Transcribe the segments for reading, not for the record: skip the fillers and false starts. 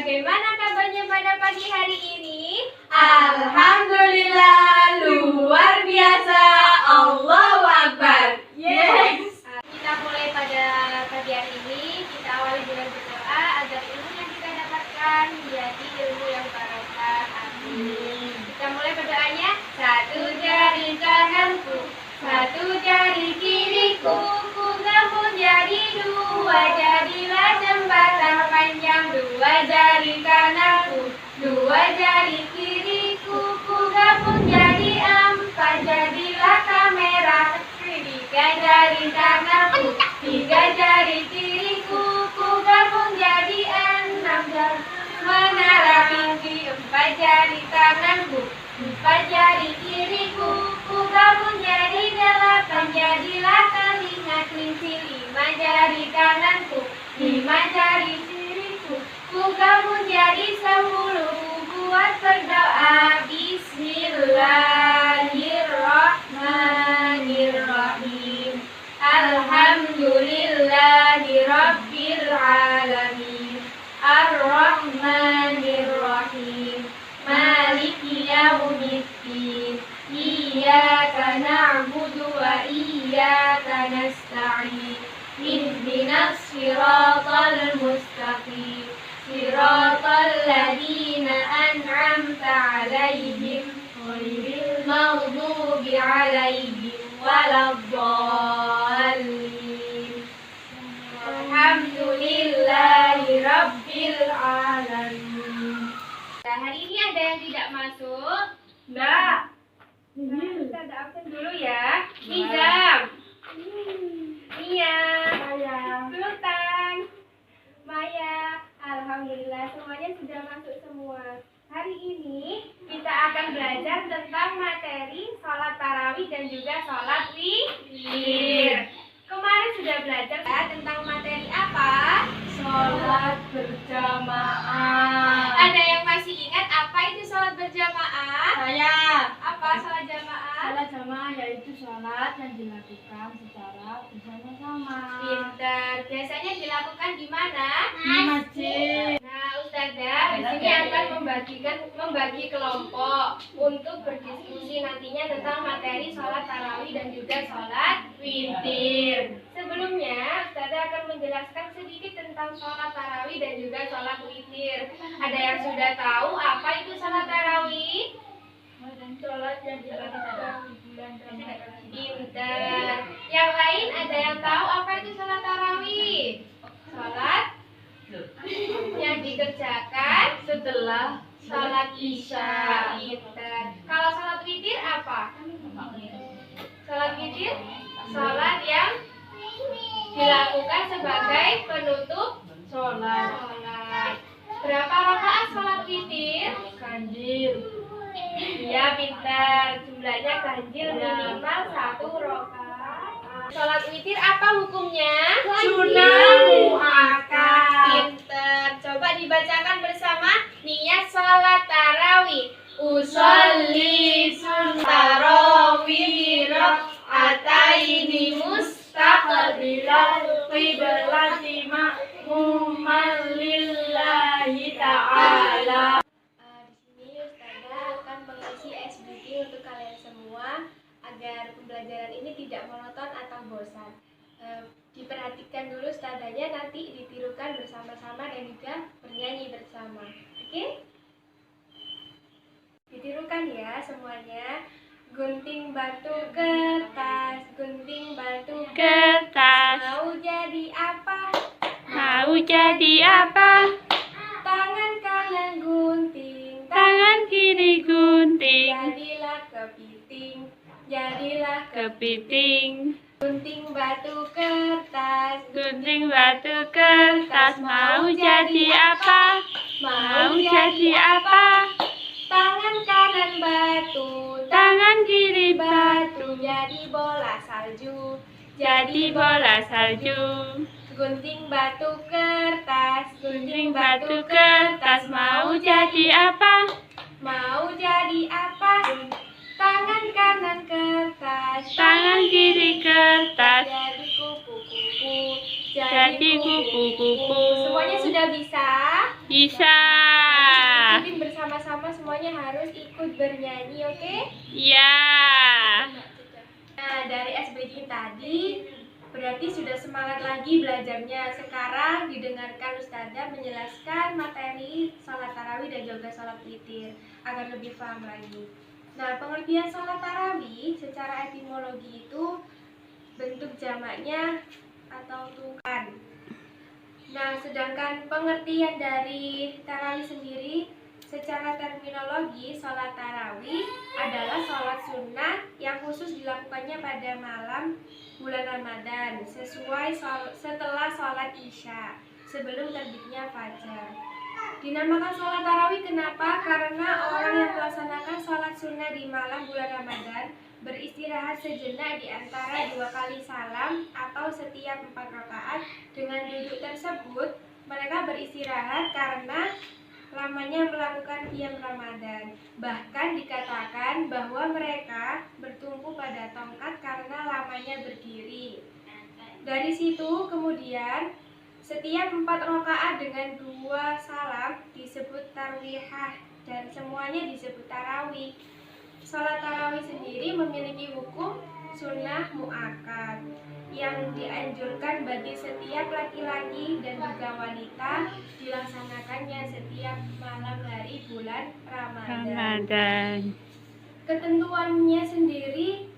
Bagaimana kabarnya pada pagi hari ini? Alhamdulillah, luar biasa. Allahu Akbar. Yes. Kita mulai pada pagi hari ini. Kita awali dengan berdoa agar ilmu yang kita dapatkan menjadi ilmu yang barokah. Amin. Kita mulai berdoanya. Satu jari kananku, satu jari kiriku, ku gabung jadi dua, jadilah jembatan panjang. Dua jari kananku, dua jari kiriku, ku gabung jadi empat, jadilah kamera. Tiga jari kananku, tiga jari kiriku, ku gabung jadi enam, menara tinggi. Empat jari tanganku, empat jari kiriku, ku gabung jadi delapan, jadilah telinga kelinci. Lima jari kananku, lima jari kiriku, ku gabung jadi 10. Ku buat berdoa. Bismillahirrahmanirrahim. Alhamdulillahirabbil alamin. Ar-Rahmanir-Rahim. Maliki yaumiddin. Iyyaka na'budu wa iyyaka nasta'in. Ihdinas siratal mustaqim. Siratal ladzina an'amta 'alaihim ghairil maghdubi 'alaihim waladdallin. Alhamdulillahi rabbil alamin. Nah, hari ini ada yang tidak masuk? Enggak. Nah, kita ada absen dulu ya. Nizam, Mia, Sultan, Maya. Alhamdulillah semuanya sudah masuk semua. Hari ini kita akan belajar tentang materi sholat tarawih dan juga sholat witir. Kemarin sudah belajar tentang materi apa? Sholat berjamaah. Ada yang masih ingat apa itu sholat berjamaah? Saya. Apa sholat jamaah? Sholat jamaah yaitu sholat yang dilakukan secara bersama-sama. Pinter. Biasanya dilakukan di mana? Di masjid. Nah, Ustazah di sini akan membagi kelompok untuk berdiskusi nantinya tentang materi sholat tarawih dan juga sholat witir. Sebelumnya, Ustazah akan menjelaskan sedikit tentang sholat tarawih dan juga sholat witir. Ada yang sudah tahu apa itu sholat tarawih? Sholat yang dilakukan di bulan Ramadan. Pinter. Yang lain ada yang tahu apa itu sholat tarawih? Sholat yang dikerjakan Setelah sholat isya. Pinter. Kalau sholat witir apa? Sholat witir sholat yang dilakukan sebagai penutup sholat sholat. Berapa rakaat sholat witir? ganjil. Iya, pintar. Jumlahnya ganjil minimal 1 rakaat. Sholat witir apa hukumnya? Sunnah muakkad. Pinter. Coba dibacakan bersama niat sholat tarawih. Usolli tarawih rak'ataini mustaqbilal qiblati ma'muman lillahi ta'ala. Di sini Ustazah akan mengisi SBG untuk kalian semua agar pembelajaran ini tidak monoton atau bosan. Diperhatikan dulu Ustazahnya, nanti ditirukan bersama-sama dan juga bernyanyi bersama. Oke? Ditirukan ya semuanya. Gunting batu kertas, gunting batu Kertas, mau jadi apa? mau jadi apa? Tangan kanan gunting, Tangan kiri gunting, jadilah kepiting, jadilah kepiting. gunting batu kertas, Gunting batu kertas, mau jadi apa? Mau jadi apa? Tangan kanan batu, Tangan kiri batu, jadi bola salju, jadi bola salju. gunting batu kertas, Gunting batu kertas, mau jadi apa? mau jadi apa? Tangan kanan kertas, Tangan kiri kertas, jadi kupu-kupu, jadi kupu-kupu. Semuanya sudah bisa? Bisa. ikutin bersama-sama, semuanya harus ikut bernyanyi, oke? Iya. Nah, dari SBG tadi berarti sudah semangat lagi belajarnya. Sekarang didengarkan Ustazah menjelaskan materi sholat tarawih dan juga sholat witir agar lebih paham lagi. Nah, pengertian sholat tarawih secara etimologi itu bentuk jamaknya atau tukan. Nah, sedangkan pengertian dari tarawih sendiri secara terminologi, sholat tarawih adalah sholat sunnah yang khusus dilakukannya pada malam bulan Ramadan setelah sholat isya sebelum terbitnya fajar. Dinamakan sholat tarawih kenapa? Karena orang yang melaksanakan sholat sunnah di malam bulan Ramadan beristirahat sejenak di antara 2 kali salam atau setiap 4 rakaat. Dengan duduk tersebut, mereka beristirahat karena lamanya melakukan qiyam Ramadan. Bahkan dikatakan bahwa mereka bertumpu pada tongkat karena lamanya berdiri. Dari situ kemudian setiap 4 rakaat dengan 2 salam disebut tarwihah dan semuanya disebut tarawih. Sholat tarawih sendiri memiliki hukum sunnah muakkad yang dianjurkan bagi setiap laki-laki dan juga wanita dilaksanakannya setiap malam hari bulan Ramadan. Ketentuannya sendiri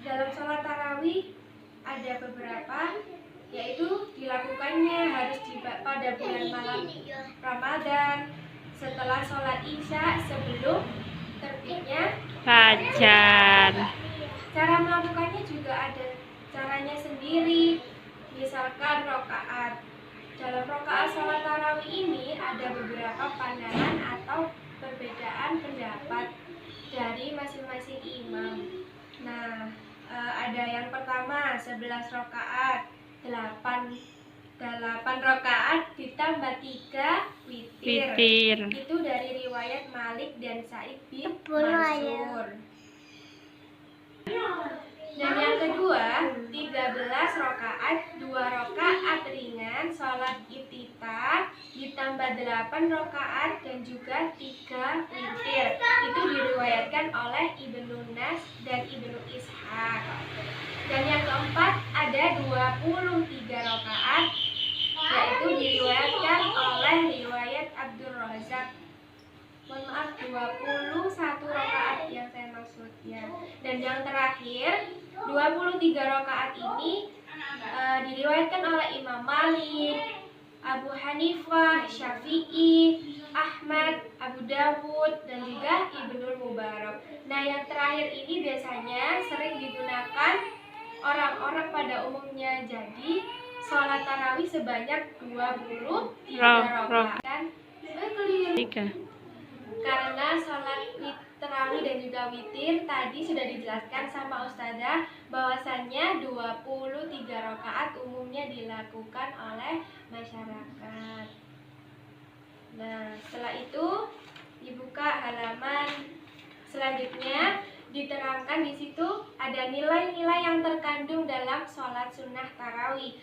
dalam sholat tarawih ada beberapa, yaitu dilakukannya harus pada bulan malam Ramadan setelah sholat isya sebelum terbitnya Fajar. Cara melakukannya juga ada caranya sendiri. Misalkan rokaat. Dalam rokaat sholat tarawih ini ada beberapa pandangan atau perbedaan pendapat dari masing-masing imam. Nah, ada yang pertama 11 rokaat, 8 rokaat ditambah 3 witir. Itu dari riwayat Malik dan Sa'id bin Mansur. Dan yang kedua 13 rokaat, 2 rokaat ringan sholat iftitah ditambah 8 rokaat dan juga 3 witir. Itu diriwayatkan oleh Ibnu Nas dan Ibnu Ishaq. Dan yang keempat ada 23 rokaat, yaitu diriwayatkan oleh riwayat Abdul Razak. Mohon maaf, 21 rakaat yang saya maksud ya. Dan yang terakhir 23 rakaat ini diriwayatkan oleh Imam Malik, Abu Hanifah, Syafi'i, Ahmad, Abu Dawud, dan juga Ibnul Mubarak. Nah, yang terakhir ini biasanya sering digunakan orang-orang pada umumnya. Jadi sholat tarawih sebanyak 23 rakaat. Karena sholat tarawih dan juga witir tadi sudah dijelaskan sama Ustazah bahwasannya 23 rakaat umumnya dilakukan oleh masyarakat. Nah, setelah itu dibuka halaman selanjutnya, diterangkan di situ ada nilai-nilai yang terkandung dalam sholat sunnah tarawih.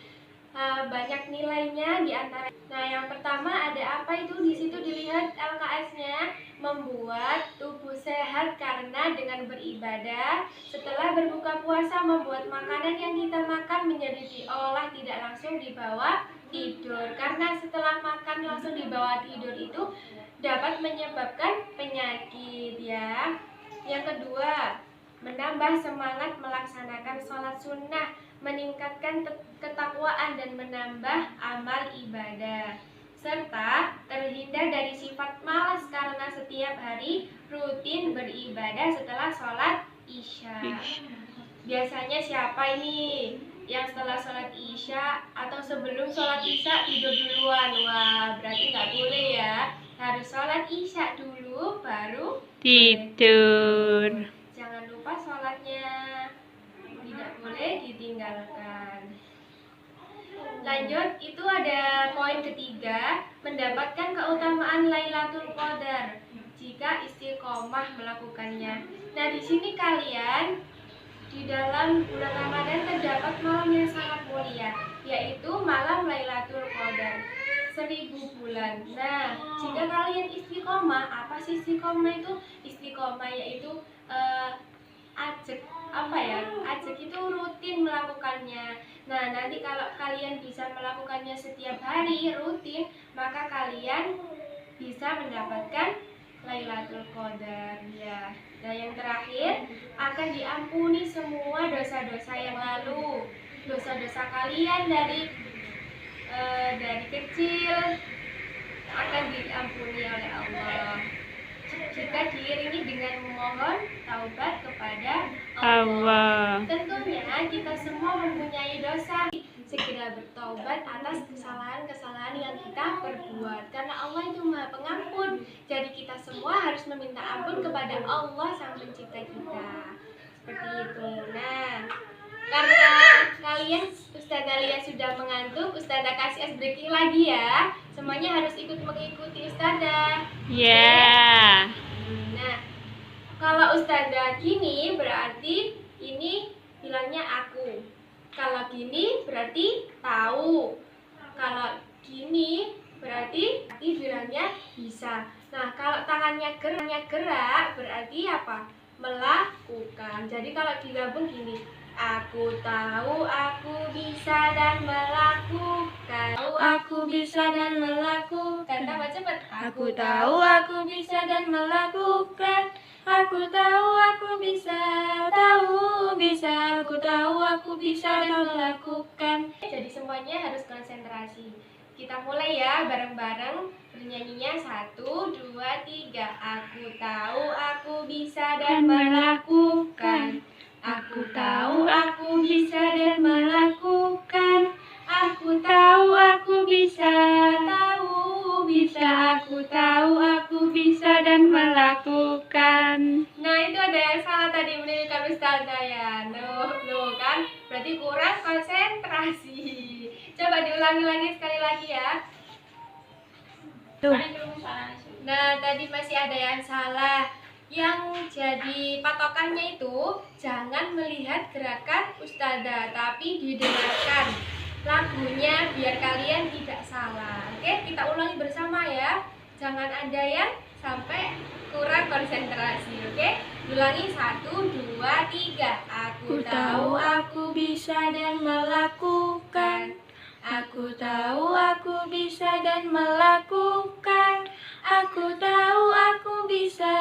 Banyak nilainya di antara. Nah, yang pertama ada apa itu? Di situ dilihat LKS-nya, membuat tubuh sehat karena dengan beribadah. Setelah berbuka puasa, membuat makanan yang kita makan menjadi diolah tidak langsung dibawa tidur. Karena setelah makan langsung dibawa tidur itu dapat menyebabkan penyakit ya. Yang kedua, menambah semangat melaksanakan sholat sunnah, meningkatkan ketakwaan dan menambah amal ibadah, serta terhindar dari sifat malas karena setiap hari rutin beribadah setelah sholat isya. Biasanya siapa ini yang setelah sholat isya atau sebelum sholat isya tidur duluan? Wah, berarti nggak boleh ya, harus sholat isya dulu baru tidur. Jangan lupa sholatnya, tidak boleh ditinggalkan. Lanjut, itu ada poin ketiga, mendapatkan keutamaan Lailatul Qadar jika istiqomah melakukannya. Nah, di sini kalian di dalam bulan Ramadan terdapat malam yang sangat mulia, yaitu malam Lailatul Qadar. 1000 bulan. Nah, jika kalian istiqomah, apa sih istiqomah itu? Istiqomah yaitu ajek ajek itu rutin melakukannya. Nah, nanti kalau kalian bisa melakukannya setiap hari rutin, maka kalian bisa mendapatkan Lailatul Qadar ya. Nah, yang terakhir akan diampuni semua dosa-dosa yang lalu. Dosa-dosa kalian dari kecil akan diampuni oleh Allah jika diiringi dengan memohon taubat kepada Allah. Tentunya kita semua mempunyai dosa. Segera bertobat atas kesalahan-kesalahan yang kita perbuat, karena Allah itu Maha Pengampun. Jadi kita semua harus meminta ampun kepada Allah Sang Pencipta kita. Seperti itu. Nah, karena kalian Ustazah lihat sudah mengantuk, Ustazah kasih ice breaking lagi ya. Semuanya harus ikut mengikuti Ustazah. Ya. Nah, kalau Ustazah gini berarti ini bilangnya aku. Kalau gini berarti tahu. Kalau gini berarti bilangnya bisa. Nah, kalau tangannya gerak berarti apa? Melakukan. Jadi kalau digabung gini, aku tahu, aku bisa dan melakukan. Aku bisa dan melakukan. Tambah cepat. Aku tahu aku bisa dan melakukan. Aku tahu aku bisa. Tahu bisa. Aku tahu aku bisa dan melakukan. Jadi semuanya harus konsentrasi. Kita mulai ya bareng-bareng bernyanyinya 1, 2, 3. Aku tahu aku bisa dan melakukan. Aku tahu aku bisa dan melakukan. Aku tahu aku bisa. Tahu bisa. Aku tahu aku bisa dan melakukan. Nah, itu ada yang salah tadi mendengarkan Ustazah ya. Loh kan berarti kurang konsentrasi. Coba diulangi lagi sekali lagi ya. Tuh. Nah, tadi masih ada yang salah. Yang jadi patokannya itu jangan melihat gerakan Ustazah, tapi didengarkan lagunya biar kalian tidak salah. Oke, kita ulangi bersama ya. Jangan ada yang sampai kurang konsentrasi. Oke, ulangi 1, 2, 3. Aku tahu aku bisa dan melakukan. Aku tahu aku bisa dan melakukan. Aku tahu aku bisa.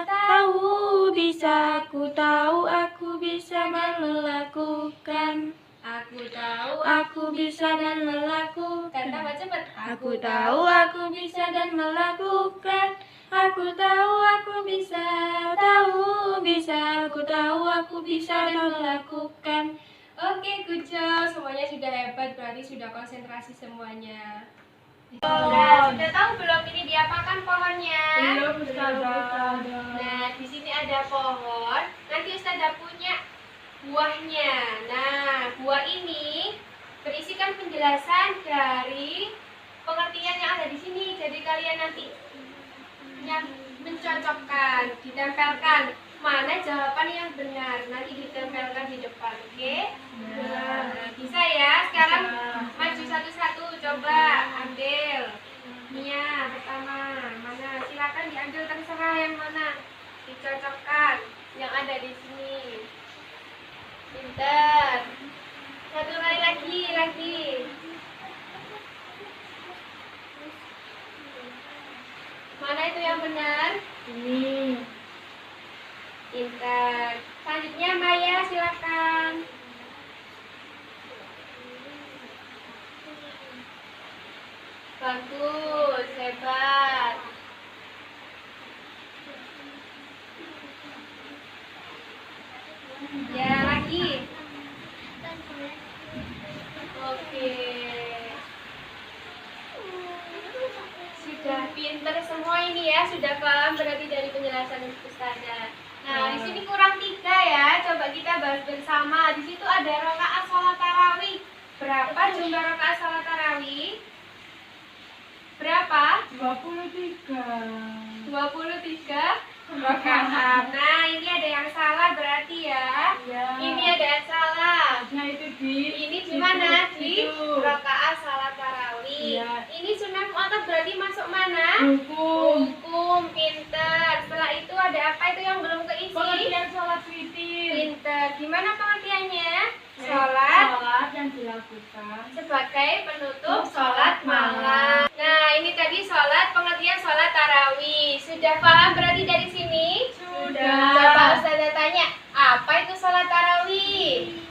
Tahu bisa. Aku tahu aku bisa dan melakukan. Aku tahu Aku bisa dan melakukan. tambah cepat. Aku tahu aku bisa dan melakukan. Aku tahu aku bisa. Tahu bisa. Aku tahu aku bisa dan melakukan. Oke, good job. Semuanya sudah hebat, berarti sudah konsentrasi semuanya. Nah, sudah tahu belum ini diapakan pohonnya? Belum, Ustazah. Nah, di sini ada pohon. Nanti Ustazah punya buahnya. Nah, buah ini berisikan penjelasan dari pengertian yang ada di sini. Jadi kalian nanti yang mencocokkan, ditempelkan mana jawaban yang benar. Nanti ditempelkan di depan, oke? Nah, bisa ya. Sekarang maju satu-satu, coba ambil. Nia pertama, mana? Silakan diambil, terserah yang mana. Dicocokkan yang ada di sini. Pintar. Satu kali lagi. Mana itu yang benar? Ini. Pintar. Selanjutnya Maya, silakan. Bagus, hebat. Ya, lagi. Oke. Sudah pinter semua ini ya, sudah paham berarti dari penjelasan Ustazah. Nah, di sini kurang 3 ya. Coba kita bahas bersama. Di situ ada rakaat salat tarawih. Berapa jumlah rakaat salat tarawih? Berapa? 23. 23 rakaat. Nah, ini ada yang salah berarti ya. Ya. Ini ada yang salah. Nah, itu Ini di mana? Di situ. rakaat salat tarawih. Iya. Ini sunnah muakkad berarti masuk mana? Hukum. Hukum, pinter. Setelah itu ada apa itu yang belum keisi? Pengertian sholat witir. Pinter. Gimana pengertiannya? Ya, Sholat sholat yang dilakukan sebagai penutup sholat malam. Nah, ini tadi sholat, pengertian sholat tarawih. Sudah paham berarti dari sini? sudah. Coba Ustazah tanya, apa itu sholat tarawih?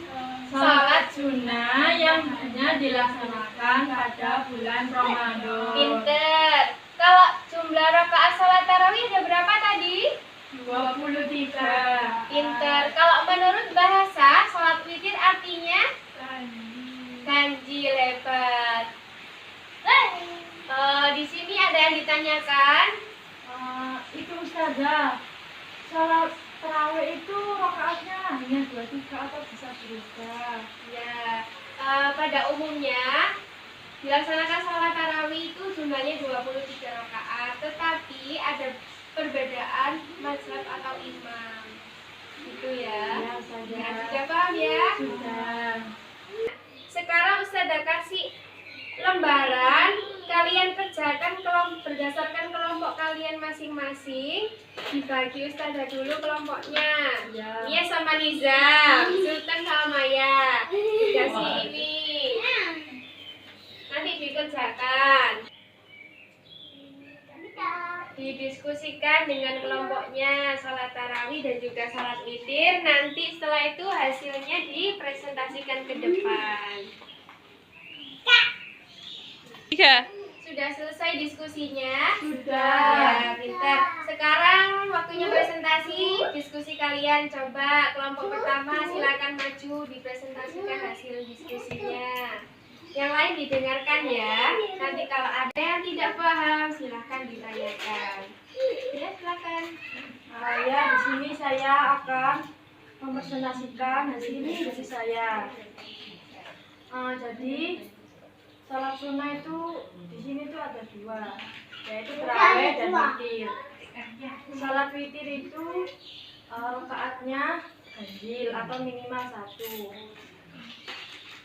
Sholat sunnah yang hanya dilaksanakan pada bulan Ramadan. Pinter. Kalau jumlah rakaat sholat tarawih ada berapa tadi? 23. Pinter. Kalau menurut bahasa, sholat witir artinya ganjil, hebat. Di sini ada yang ditanyakan. Itu Ustazah, sholat tarawih itu rakaatnya hanya 23 atau bisa berubah? Ya, pada umumnya dilaksanakan sholat tarawih itu jumlahnya 23 rakaat, tetapi ada perbedaan mazhab atau imam. Gitu ya. Ya, Ustazah. Nah, sudah paham ya? Sudah. Sekarang Ustazah kasih lembaran, kalian kerjakan berdasarkan kelompok kalian masing-masing. Dibagi Ustazah dulu kelompoknya. Ya. Mia sama Nizam, Sultan sama Maya. Kasih ini. Nanti dikerjakan. Didiskusikan dengan kelompoknya salat tarawih dan juga salat witir. Nanti setelah itu hasilnya dipresentasikan ke depan. Sudah selesai diskusinya? Sudah. Ya, pintar. Sekarang waktunya presentasi. Diskusi kalian coba kelompok pertama silakan maju dipresentasikan hasil diskusinya. Yang lain didengarkan ya. Nanti kalau ada yang tidak paham silahkan ditanyakan. Ya, silakan. Ya, di sini saya akan mempresentasikan hasil diskusi saya. Jadi sholat sunnah itu di sini tuh ada dua, yaitu tarawih dan witir. Sholat witir itu rakaatnya ganjil atau minimal 1.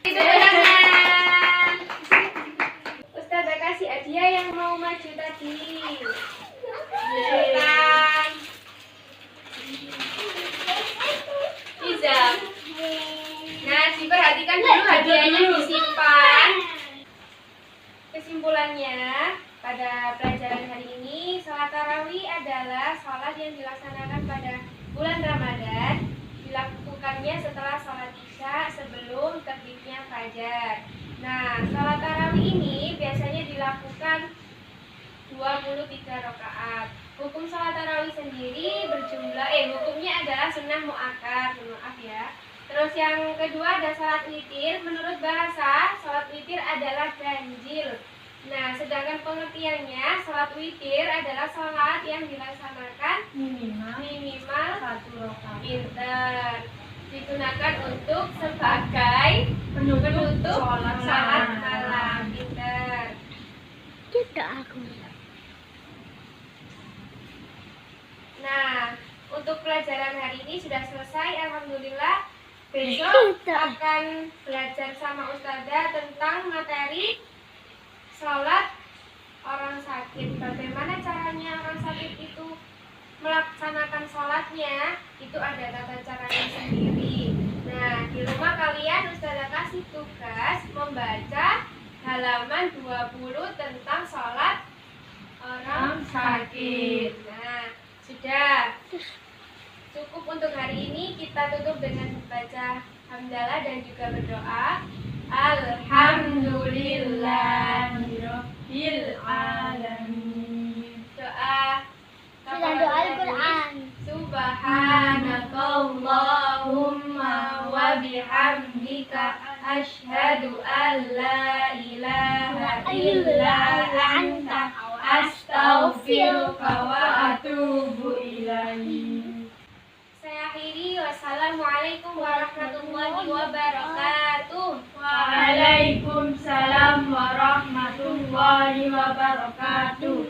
Silakan. Ustazah kasih hadiah yang mau maju tadi. Silakan. Izam. Nah, diperhatikan dulu hadiahnya disimpan. Kesimpulannya, pada pelajaran hari ini, sholat tarawih adalah sholat yang dilaksanakan pada bulan Ramadan. Dilakukannya setelah sholat isya sebelum terbitnya fajar. Nah, sholat tarawih ini biasanya dilakukan 23 rakaat. Hukum sholat tarawih sendiri hukumnya adalah sunnah muakkad, maaf ya. Terus yang kedua ada sholat witir. Menurut bahasa, sholat witir adalah ganjil. Nah, sedangkan pengertiannya, sholat witir adalah sholat yang dilaksanakan minimal 1 rakaat. pinter. Digunakan untuk sebagai penutup sholat salat malam. malam. Pinter. Nah, untuk pelajaran hari ini sudah selesai, alhamdulillah. Besok akan belajar sama Ustazah tentang materi sholat orang sakit. Bagaimana caranya orang sakit itu melaksanakan sholatnya, itu ada tata caranya sendiri. Nah, di rumah kalian Ustazah kasih tugas membaca halaman 20 tentang sholat orang sakit. Nah, sudah cukup untuk hari ini. Kita tutup dengan membaca hamdalah dan juga berdoa. Alhamdulillahirabbil alamin. Doa Doa Al-Quran. Subhanakallahumma wa bihamdika asyhadu an la ilaha illa anta astaghfiruka wa atubu ilaik. Saya akhiri. Wassalamualaikum warahmatullahi wabarakatuh. Waalaikumsalam warahmatullahi warahmatullahi wabarakatuh.